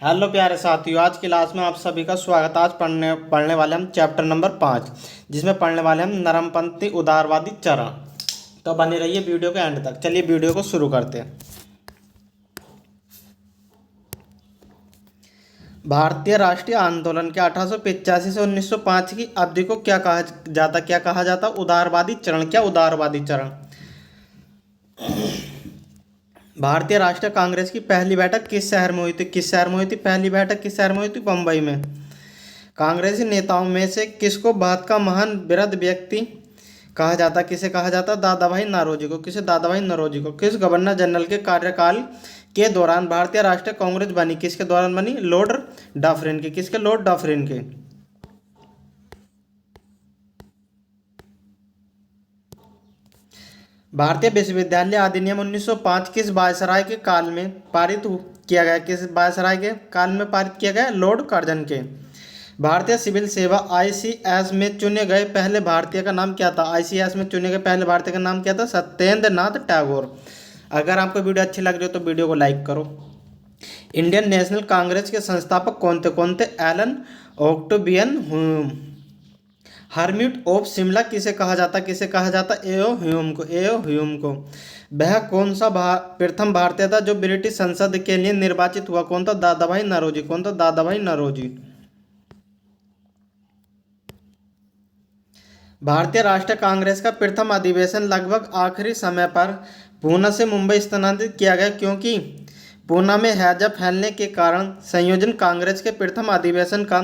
Hello प्यारे साथियों, आज की क्लास में आप सभी का स्वागत है। आज पढ़ने पढ़ने वाले हम चैप्टर नंबर 5, जिसमें पढ़ने वाले हम नरमपंथी उदारवादी चरण। तो बने रहिए वीडियो के एंड तक। चलिए वीडियो को शुरू करते हैं। भारतीय राष्ट्रीय आंदोलन के 1885 से 1905 की अवधि को क्या कहा जाता उदारवादी चरण। क्या उदारवादी चरण? भारतीय राष्ट्रीय कांग्रेस की पहली बैठक किस शहर में हुई थी? पहली बैठक किस शहर में हुई थी? बम्बई में। कांग्रेसी नेताओं में से किसको भारत का महान वृद्ध व्यक्ति कहा जाता? किसे कहा जाता? दादा भाई नौरोजी को। किसे? दादा भाई नौरोजी को। किस गवर्नर जनरल के कार्यकाल के दौरान भारतीय राष्ट्रीय कांग्रेस बनी? किसके दौरान बनी? लॉर्ड डफरिन के। किसके? लॉर्ड डफरिन के। भारतीय विश्वविद्यालय अधिनियम 1905 किस वायसराय के काल में किया गया? किस वायसराय के काल में पारित किया गया? लॉर्ड कर्जन के। भारतीय सिविल सेवा आईसीएस में चुने गए पहले भारतीय का नाम क्या था? आईसीएस में चुने गए पहले भारतीय का नाम क्या था? सत्येंद्र नाथ टैगोर। अगर आपको वीडियो अच्छी लग रही हो तो वीडियो को लाइक करो। इंडियन नेशनल कांग्रेस के संस्थापक कौन थे? Allan Octavian Hume. Hermit of Shimla किसे कहा जाता? किसे कहा जाता? एओ ह्यूम को। एओ ह्यूम को। वह कौन सा प्रथम भारतीय था जो ब्रिटिश संसद के लिए निर्वाचित हुआ? कौन था? दादा भाई नौरोजी। कौन था? दादा भाई नौरोजी। भारतीय राष्ट्रीय कांग्रेस का प्रथम अधिवेशन लगभग आखिरी समय पर पूना से मुंबई स्थानांतरित किया गया, क्योंकि पूना में हैजा फैलने के कारण संयोजन कांग्रेस के प्रथम अधिवेशन का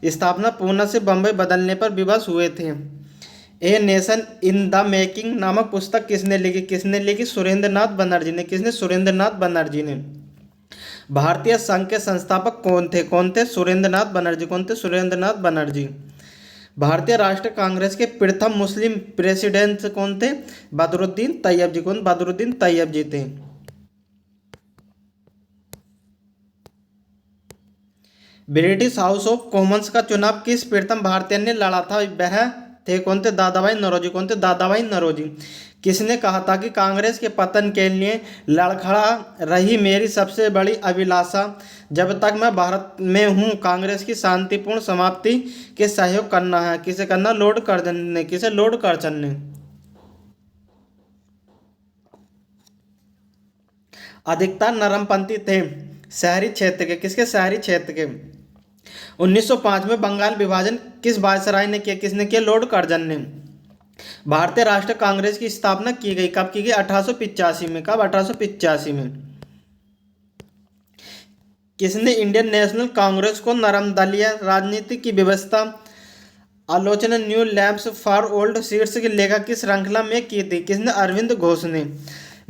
स्थापना पूना से बम्बई बदलने पर विवश हुए थे। A nation in the making नामक पुस्तक किसने लिखी? सुरेंद्र नाथ बनर्जी ने। किसने? सुरेंद्र नाथ बनर्जी ने। भारतीय संघ के संस्थापक कौन थे? सुरेंद्र नाथ बनर्जी। कौन थे? सुरेंद्र नाथ बनर्जी। भारतीय राष्ट्रीय कांग्रेस के प्रथम मुस्लिम प्रेसिडेंट कौन थे? बदरुद्दीन तैयब जी। कौन? बदरुद्दीन तैयब जी थे। ब्रिटिश हाउस ऑफ कॉमन्स का चुनाव किस प्रथम भारतीय ने लड़ा था? वह थे कौन थे? दादा भाई नौरोजी। कौन थे? दादा भाई नौरोजी। किसने कहा था कि कांग्रेस के पतन के लिए लड़खड़ा रही मेरी सबसे बड़ी अभिलाषा जब तक मैं भारत में हूँ कांग्रेस की शांतिपूर्ण समाप्ति के सहयोग करना है? किसे करना? लॉर्ड कर्जन ने। किसे? लॉर्ड कर्जन ने। अधिकतर नरमपंथी थे शहरी क्षेत्र के। किसके? शहरी क्षेत्र के। 1905 में बंगाल विभाजन किस वायसराय ने किया? किसने किया? लॉर्ड कर्जन ने। भारतीय राष्ट्रीय कांग्रेस की स्थापना की गई कब की गई? 1885 में। कब? 1885 में। किसने इंडियन नेशनल कांग्रेस को नरमदलीय राजनीति की व्यवस्था आलोचना new lamps for old seats की लेखक की श्रृंखला में की थी? किसने? अरविंद घोष ने।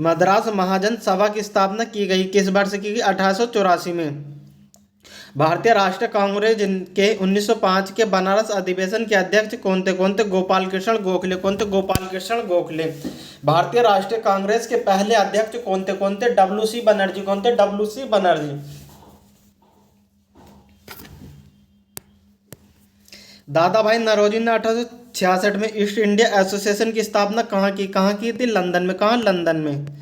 मद्रास महाजन सभा की स्थापना की गई किस वर्ष की गई? 1884 में। भारतीय राष्ट्रीय कांग्रेस के 1905 के बनारस अधिवेशन के अध्यक्ष कौन थे? गोपाल कृष्ण गोखले। कौन थे? गोपाल कृष्ण गोखले। भारतीय राष्ट्रीय कांग्रेस के पहले अध्यक्ष कौन थे? डब्ल्यू.सी. बनर्जी। कौन थे? डब्ल्यू.सी. बनर्जी। दादा भाई नौरोजी ने 1866 में ईस्ट इंडिया एसोसिएशन की स्थापना कहाँ की थी? लंदन में। कहाँ? लंदन में।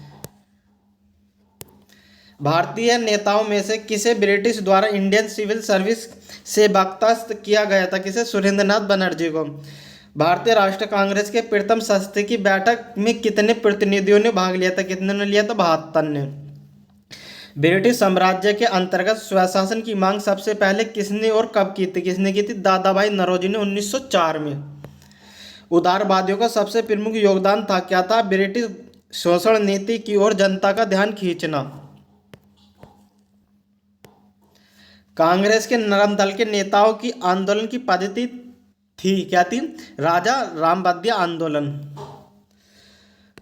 भारतीय नेताओं में से किसे ब्रिटिश द्वारा इंडियन सिविल सर्विस से बर्खास्त किया गया था? किसे? सुरेंद्र नाथ बनर्जी को। भारतीय राष्ट्रीय कांग्रेस के प्रथम सत्र की बैठक में कितने प्रतिनिधियों ने भाग लिया था? कितने ने लिया था? 72 ने। ब्रिटिश साम्राज्य के अंतर्गत स्वशासन की मांग सबसे पहले किसने और कब की थी? किसने की थी? दादा भाई नौरोजी ने 1904 में। उदारवादियों का सबसे प्रमुख योगदान था क्या था? ब्रिटिश शोषण नीति की ओर जनता का ध्यान खींचना। कांग्रेस के नरम दल के नेताओं की आंदोलन की पद्धति थी क्या थी? राजा रामबद्या आंदोलन।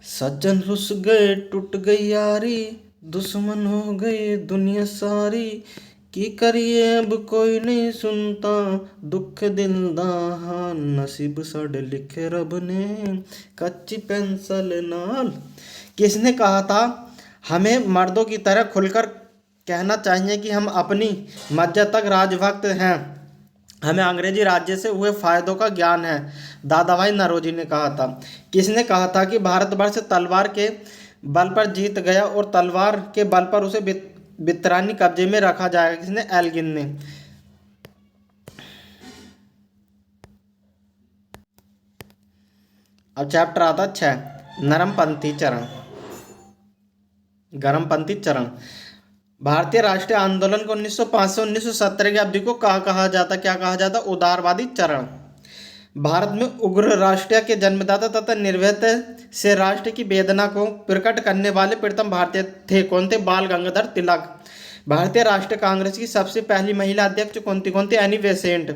सज्जन रुस गए टूट गई यारी दुश्मन हो गए दुनिया सारी की करिए अब कोई नहीं सुनता दुख दिल दाहा नसीब सड़ लिखे रब ने कच्ची पेंसिल नाल। किसने कहा था हमें मर्दों की तरह खुलकर कहना चाहिए कि हम अपनी मज्जा तक राजभक्त हैं, हमें अंग्रेजी राज्य से हुए फायदों का ज्ञान है? दादा भाई नौरोजी ने कहा था। किसने कहा था कि भारतवर्ष तलवार के बल पर जीत गया और तलवार के बल पर उसे वितरणी कब्जे में रखा जाएगा, किसने? एल्गिन ने। अब चैप्टर आता 6, नरमपंथी चरण, गरमपंथी चरण। भारतीय राष्ट्रीय आंदोलन को 1905 से 1917 की अवधि को कहा जाता, क्या कहा जाता? उदारवादी चरण। भारत में उग्र राष्ट्रीय के जन्मदाता तथा निर्भयता से राष्ट्र की वेदना को प्रकट करने वाले प्रथम भारतीय थे, कौन थे? बाल गंगाधर तिलक। भारतीय राष्ट्रीय कांग्रेस की सबसे पहली महिला अध्यक्ष कौन थी? Annie Besant.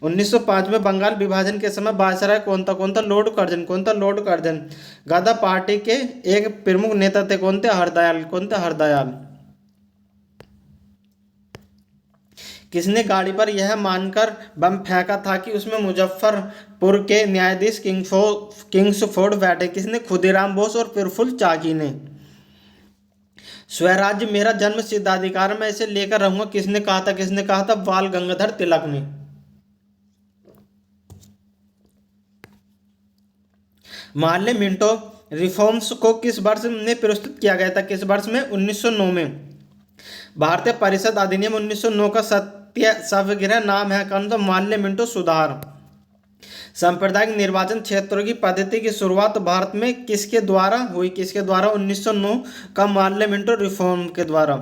1905 में बंगाल विभाजन के समय वायसराय कौन था? Lord Curzon. कौन था? Lord Curzon. गदा पार्टी के एक प्रमुख नेता थे, कौन थे? हरदयाल। कौन थे? हरदयाल। किसने गाड़ी पर यह मानकर बम फेंका था कि उसमें मुजफ्फरपुर के न्यायाधीश किंग्सफोर्ड बैठे? किसने? खुदीराम बोस और प्रफुल्ल चाकी ने। स्वराज्य मेरा जन्म सिद्धाधिकार, मैं इसे लेकर रहूंगा, किसने कहा था? किसने कहा था? बाल गंगाधर तिलक ने। मार्ले मिंटो रिफॉर्म्स को किस वर्ष में प्रस्तुत किया गया था? किस वर्ष में? 1909 में। भारतीय परिषद अधिनियम 1909 का सत्य सवगृह नाम है, कौन सा? मार्ले मिंटो सुधार। सांप्रदायिक निर्वाचन क्षेत्रों की पद्धति की शुरुआत भारत में किसके द्वारा हुई? किसके द्वारा? 1909 का मार्ले मिंटो रिफॉर्म के द्वारा।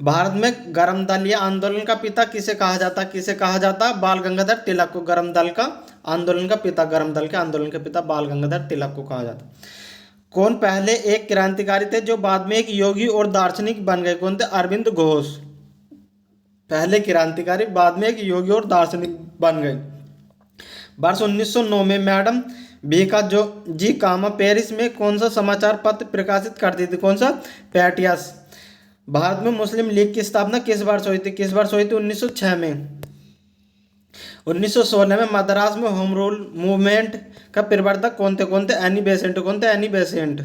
भारत में गरम दल आंदोलन का पिता किसे कहा जाता? किसे कहा जाता? बाल गंगाधर तिलक को गरम दल का आंदोलन का पिता, गरम दल के आंदोलन के पिता बाल गंगाधर तिलक को कहा जाता। कौन पहले एक क्रांतिकारी थे जो बाद में एक योगी और दार्शनिक बन गए? कौन थे? अरविंद घोष। पहले क्रांतिकारी, बाद में एक योगी और दार्शनिक बन गए। वर्ष 1909 में मैडम भीका जो जी कामा पेरिस में कौन सा समाचार पत्र प्रकाशित करती थी? कौन सा? पैटियस। भारत में मुस्लिम लीग की स्थापना किस वर्ष हुई थी? किस वर्ष हुई थी? 1906 में। 1916 में मद्रास में होम रूल मूवमेंट का प्रवर्तक कौन थे? कौन थे? Annie Besant. कौन थे? Annie Besant.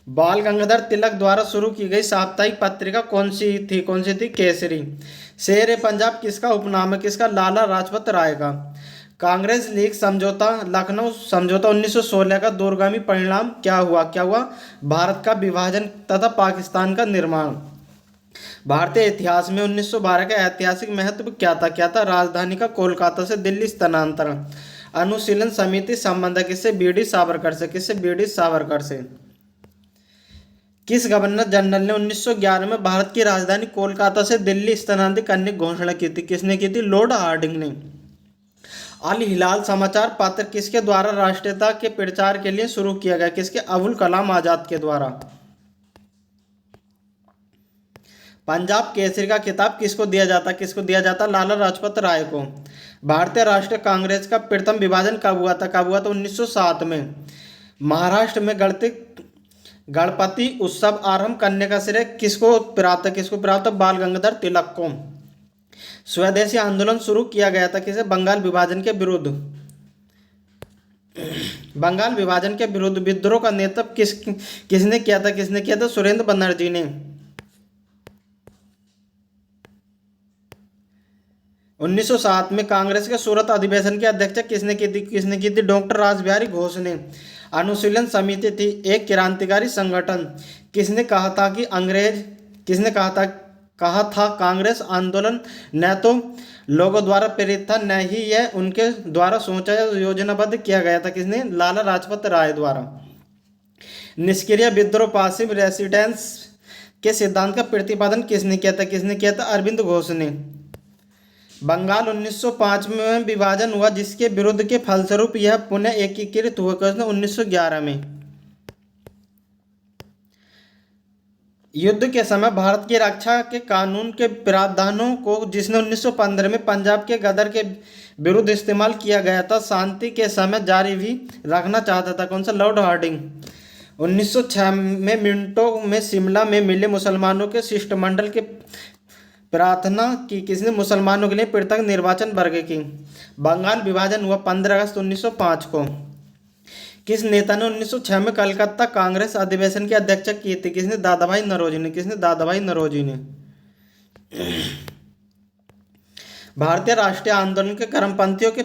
बाल गंगाधर तिलक द्वारा शुरू की गई साप्ताहिक पत्रिका कौन सी थी? कौन सी थी? केसरी। शेर ए पंजाब किसका उपनाम है? किसका? लाला लाजपत राय का। कांग्रेस लीग समझौता, लखनऊ समझौता 1916 का दूरगामी परिणाम क्या हुआ? क्या हुआ? भारत का विभाजन तथा पाकिस्तान का निर्माण। भारतीय इतिहास में 1912 का ऐतिहासिक महत्व क्या था? क्या था? राजधानी का कोलकाता से दिल्ली स्थानांतरण। अनुशीलन समिति संबंध किससे? बी.डी. सावरकर से। किससे? बी.डी. सावरकर से। किस गवर्नर जनरल ने 1911 में भारत की राजधानी कोलकाता से दिल्ली स्थानांतरित करने की घोषणा की थी? किसने की थी? लॉर्ड हार्डिंग ने। अल हिलाल समाचार पत्र किसके द्वारा राष्ट्रीयता के प्रचार के लिए शुरू किया गया? किसके? अबुल कलाम आजाद के द्वारा। पंजाब केसरी का खिताब किसको दिया जाता? किसको दिया जाता? लाला लाजपत राय को। भारतीय राष्ट्रीय कांग्रेस का प्रथम विभाजन कब हुआ था? कब हुआ था? 1907 में। महाराष्ट्र में गणपति उत्सव आरंभ करने का श्रेय किसको प्राप्त? किसको प्राप्त? बाल गंगाधर तिलक को। स्वदेशी आंदोलन शुरू किया गया था किसे? बंगाल विभाजन के विरुद्ध। बंगाल विभाजन के विरुद्ध विद्रोह का नेतृत्व किसने किया था? किसने किया था? सुरेंद्र बनर्जी ने। 1907 में कांग्रेस के सूरत अधिवेशन की अध्यक्षता किसने की थी? किसने की थी? डॉक्टर रासबिहारी घोष ने। अनुशीलन समिति थी एक क्रांतिकारी संगठन। किसने कहा था कि किसने कहा था कांग्रेस आंदोलन न तो लोगों द्वारा प्रेरित था, न ही यह उनके द्वारा सोचा या योजनाबद्ध किया गया था? किसने? लाला लाजपत राय द्वारा। निष्क्रिय विद्रोह पासिव रेसिडेंस के सिद्धांत का प्रतिपादन किसने किया था? किसने किया था? अरविंद घोष ने। बंगाल 1905 में विभाजन हुआ जिसके विरुद्ध के फलस्वरूप यह पुनः एकीकृत हुआ 1911 में। युद्ध के समय भारत की रक्षा के कानून के प्रावधानों को जिसने 1915 में पंजाब के गदर के विरुद्ध इस्तेमाल किया गया था, शांति के समय जारी भी रखना चाहता था। कौन सा? Lord Hardinge. 1906 में मिंटो में शिमला में मिले मुसलमानों के शिष्टमंडल के प्रार्थना की किसने? मुसलमानों के लिए पृथक निर्वाचन वर्ग की। बंगाल विभाजन हुआ 15 अगस्त 1905 को। किस नेता ने 1906 में कलकत्ता कांग्रेस अधिवेशन की अध्यक्षता की थी? किसने? दादाभाई नौरोजी ने। किसने? दादाभाई नौरोजी ने। भारतीय राष्ट्रीय आंदोलन के चरमपंथियों के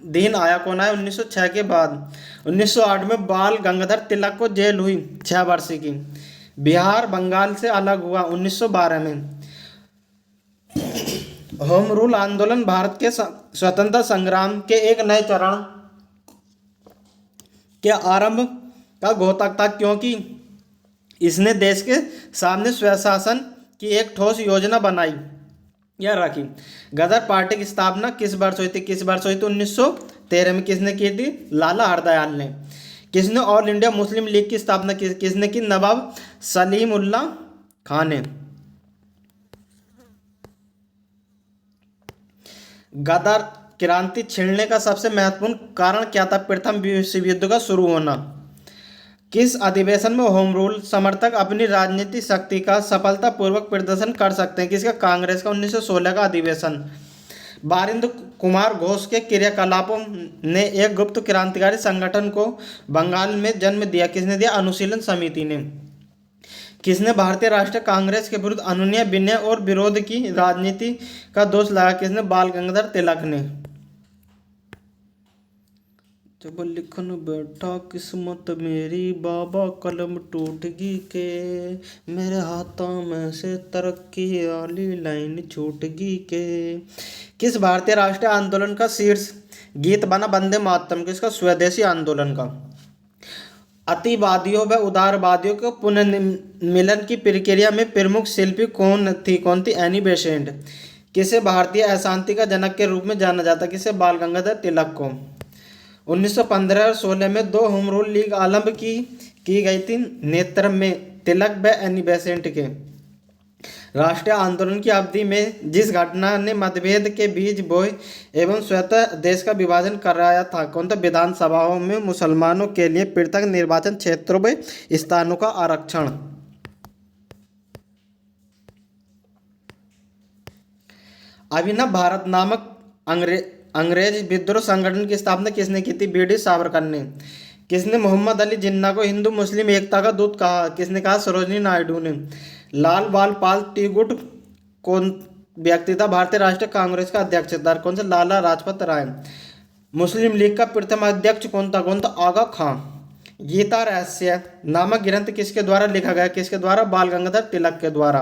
दिन आया कौन आया 1906 के बाद। 1908 में बाल गंगाधर तिलक को जेल हुई 6 वर्ष की। बिहार बंगाल से अलग हुआ 1912 में। होम रूल आंदोलन भारत के स्वतंत्रता संग्राम के एक नए चरण के आरंभ का घोतक था, क्योंकि इसने देश के सामने स्वशासन की एक ठोस योजना बनाई या रखी। गदर पार्टी की स्थापना किस वर्ष हुई थी? 1913 में। किसने की थी? लाला हरदयाल ने। किसने ऑल इंडिया मुस्लिम लीग की स्थापना किसने की? नवाब सलीमुल्लाह खान ने। गदर क्रांति छिड़ने का सबसे महत्वपूर्ण कारण क्या था? प्रथम विश्व युद्ध का शुरू होना। किस अधिवेशन में होम रूल समर्थक अपनी राजनीतिक शक्ति का सफलतापूर्वक प्रदर्शन कर सकते हैं? किसका? कांग्रेस का 1916 का अधिवेशन। बारिंद कुमार घोष के क्रियाकलापों ने एक गुप्त क्रांतिकारी संगठन को बंगाल में जन्म दिया। किसने दिया? अनुशीलन समिति ने। किसने भारतीय राष्ट्रीय कांग्रेस के विरुद्ध अनुनय विनय और विरोध की राजनीति का दोष लगाया? किसने? बाल गंगाधर तिलक ने। जब लिखन बैठा किस्मत मेरी, बाबा कलम टूटगी के, मेरे हाथों में से तरक्की वाली लाइन छूटगी के। किस भारतीय राष्ट्रीय आंदोलन का शीर्ष गीत बना वंदे मातरम? किसका? स्वदेशी आंदोलन का। अतिवादियों व उदारवादियों के पुनर्मिलन की प्रक्रिया में प्रमुख शिल्पी कौन थी? Annie Besant. किसे भारतीय अशांति का जनक के रूप में जाना जाता? किसे? बाल गंगाधर तिलक को। 1915 और 16 में 2 होम रूल लीग आरंभ की गई थी नेतृत्व में तिलक व एनी बेसेंट के। राष्ट्रीय आंदोलन की अवधि में जिस घटना ने मतभेद के बीज बोए एवं स्वतः देश का विभाजन कराया था, विधानसभाओं में मुसलमानों के लिए पृथक निर्वाचन क्षेत्रों में स्थानों का आरक्षण। अभिनव भारत नामक अंग्रेज विद्रोह संगठन की स्थापना किसने की थी? बीडी सावरकर ने। किसने मोहम्मद अली जिन्ना को हिंदू मुस्लिम एकता का दूत कहा? किसने कहा? सरोजिनी नायडू ने। लाल बाल पाल टिकैत कौन व्यक्ति था? भारतीय राष्ट्रीय कांग्रेस का अध्यक्ष था। कौन सा? लाला लाजपत राय। मुस्लिम लीग का प्रथम अध्यक्ष कौन था? आगा खां। गीता रहस्य नामक ग्रंथ किसके द्वारा लिखा गया? किसके द्वारा? बाल गंगाधर तिलक के द्वारा।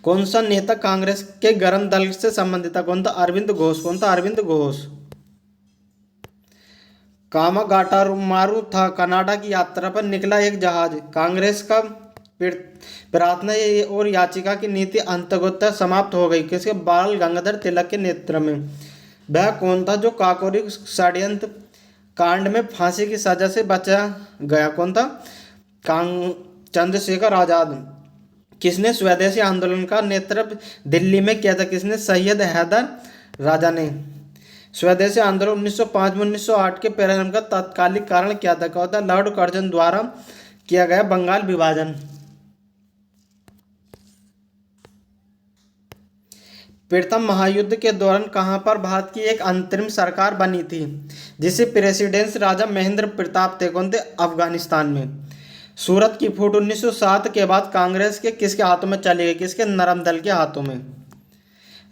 कौन सा नेता कांग्रेस के गरम दल से संबंधित था? अरविंद घोष। अरविंद घोष। कामागाटामारू था कनाडा की यात्रा पर निकला एक जहाज। कांग्रेस का प्रार्थना और याचिका की नीति अंततः समाप्त हो गई। किसके? बाल गंगाधर तिलक के नेतृत्व में। वह कौन था जो काकोरी षड्यंत्र कांड में फांसी की सजा से बचा गया? चंद्रशेखर आजाद। किसने स्वदेशी आंदोलन का नेतृत्व दिल्ली में किया था? किसने? सैयद हैदर राजा ने। स्वदेशी आंदोलन 1905 में 1908 के प्रारंभ का तात्कालिक कारण क्या था? लॉर्ड कर्जन द्वारा किया गया बंगाल विभाजन। प्रथम महायुद्ध के दौरान कहां पर भारत की एक अंतरिम सरकार बनी थी जिसे प्रेसिडेंट राजा महेंद्र प्रताप थे? अफगानिस्तान में। सूरत की फूट 1907 के बाद कांग्रेस के किसके हाथों में चली गई? किसके? नरम दल के हाथों में।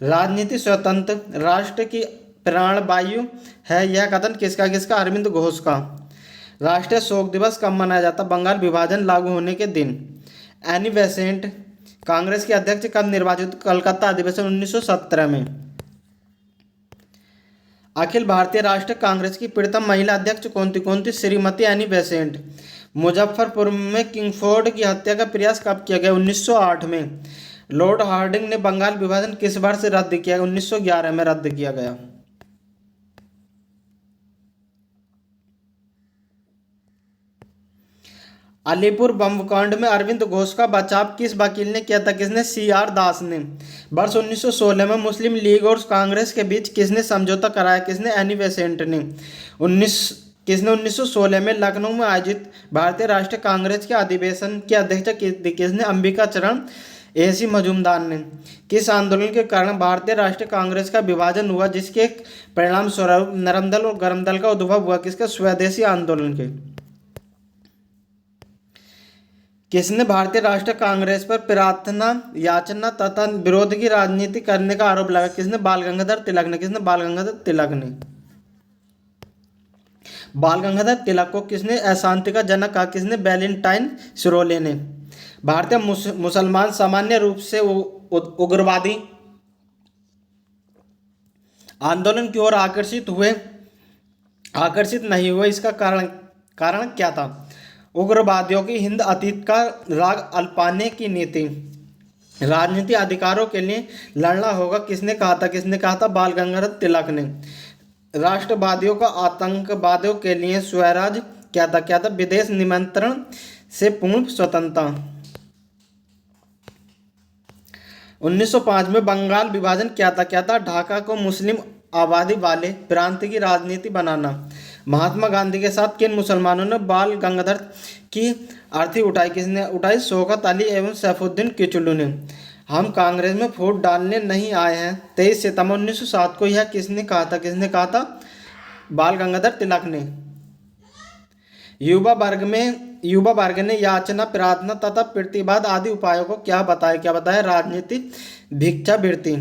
राजनीति स्वतंत्र राष्ट्र की प्राणवायु है, यह कथन किसका? अरविंद घोष का। राष्ट्रीय शोक दिवस कब मनाया जाता? बंगाल विभाजन लागू होने के दिन। एनी बेसेंट कांग्रेस के अध्यक्ष कब निर्वाचित? कलकत्ता अधिवेशन 1917 में। अखिल भारतीय राष्ट्रीय कांग्रेस की प्रथम महिला अध्यक्ष कौन थी? Shrimati Annie Besant. मुजफ्फरपुर में किंगफोर्ड की हत्या का प्रयास कब किया गया? 1908 में। लॉर्ड हार्डिंग ने बंगाल विभाजन किस वर्ष रद्द किया? 1911 में रद्द किया गया। अलीपुर बमकांड में अरविंद घोष का बचाव किस वकील ने किया था? किसने? CR दास ने। वर्ष 1916 में मुस्लिम लीग और कांग्रेस के बीच किसने समझौता कराया? किसने? एनी बेसेंट ने। 1916 में लखनऊ में आयोजित भारतीय राष्ट्रीय कांग्रेस के अधिवेशन की अध्यक्षता किसने? अंबिका चरण AC मजूमदार ने। किस आंदोलन के कारण भारतीय राष्ट्रीय कांग्रेस का विभाजन हुआ जिसके परिणाम स्वरूप नरम दल और गर्म दल का उद्भव हुआ? किसका? स्वदेशी आंदोलन के। किसने भारतीय राष्ट्रीय कांग्रेस पर प्रार्थना याचना तथा विरोध की राजनीति करने का आरोप लगाया? किसने? बाल गंगाधर तिलक ने। किसने? बाल गंगाधर तिलक ने। बाल गंगाधर तिलक को किसने अशांति का जनक कहा? किसने? वैलेंटाइन सिरोले ने। भारतीय मुसलमान सामान्य रूप से उग्रवादी आंदोलन की ओर आकर्षित नहीं हुए, इसका कारण क्या था? उग्रवादियों की हिंद अतीत का राग अल्पाने की नीति। राजनीति अधिकारों के लिए लड़ना होगा, किसने कहा था? किसने कहा था? बाल गंगाधर तिलक ने। राष्ट्रवादियों का आतंकवादियों के लिए स्वराज क्या था? क्या था? विदेश निमंत्रण से पूर्ण स्वतंत्रता। 1905 में बंगाल विभाजन क्या था? क्या था? ढाका को मुस्लिम आबादी वाले प्रांत की राजनीति बनाना। महात्मा गांधी के साथ किन मुसलमानों ने बाल गंगाधर की अर्थी उठाई? किसने उठाई? शौकत अली एवं सैफुद्दीन किचलू ने। हम कांग्रेस में वोट डालने नहीं आए हैं, 23 सितंबर 1907 को यह किसने कहा था? किसने कहा था? बाल गंगाधर तिलक ने। युवा वर्ग ने याचना, प्रार्थना तथा प्रतिवाद आदि उपायों को क्या बताया? क्या बताया? राजनीतिक भिक्षावृत्ति।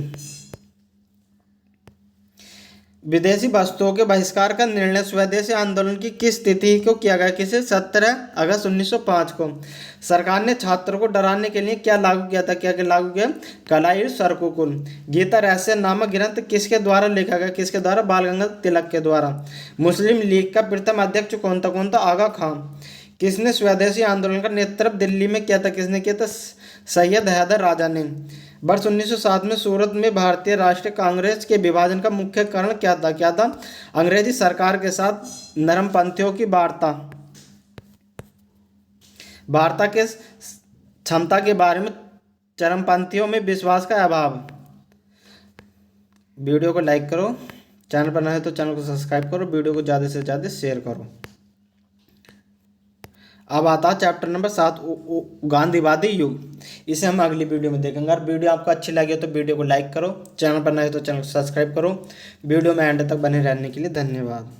विदेशी वस्तुओं के बहिष्कार का निर्णय स्वदेशी आंदोलन की किस तिथि को किया गया? किसे? 17 अगस्त 1905 को। सरकार ने छात्रों को डराने के लिए क्या लागू किया था? क्या लागू किया? कलाइर सरकुकुल। गीता रहस्य नामक ग्रंथ किसके द्वारा लिखा गया? किसके द्वारा? बाल गंगाधर तिलक के द्वारा। मुस्लिम लीग का प्रथम अध्यक्ष कौन था? कौन था? आगा खां। किसने स्वदेशी आंदोलन का नेतृत्व दिल्ली में किया था? किसने किया था? सैयद हैदर राजा ने। वर्ष 1907 में सूरत में भारतीय राष्ट्रीय कांग्रेस के विभाजन का मुख्य कारण क्या था? क्या था? अंग्रेजी सरकार के साथ नरमपंथियों की वार्ता के क्षमता के बारे में चरमपंथियों में विश्वास का अभाव। वीडियो को लाइक करो, चैनल पर नए हो तो चैनल को सब्सक्राइब करो, वीडियो को ज़्यादा से ज़्यादा शेयर करो। अब आता है चैप्टर नंबर 7, गांधीवादी युग। इसे हम अगली वीडियो में देखेंगे। अगर वीडियो आपको अच्छी लगी तो वीडियो को लाइक करो, चैनल पर नए हो तो चैनल को सब्सक्राइब करो। वीडियो में एंड तक बने रहने के लिए धन्यवाद।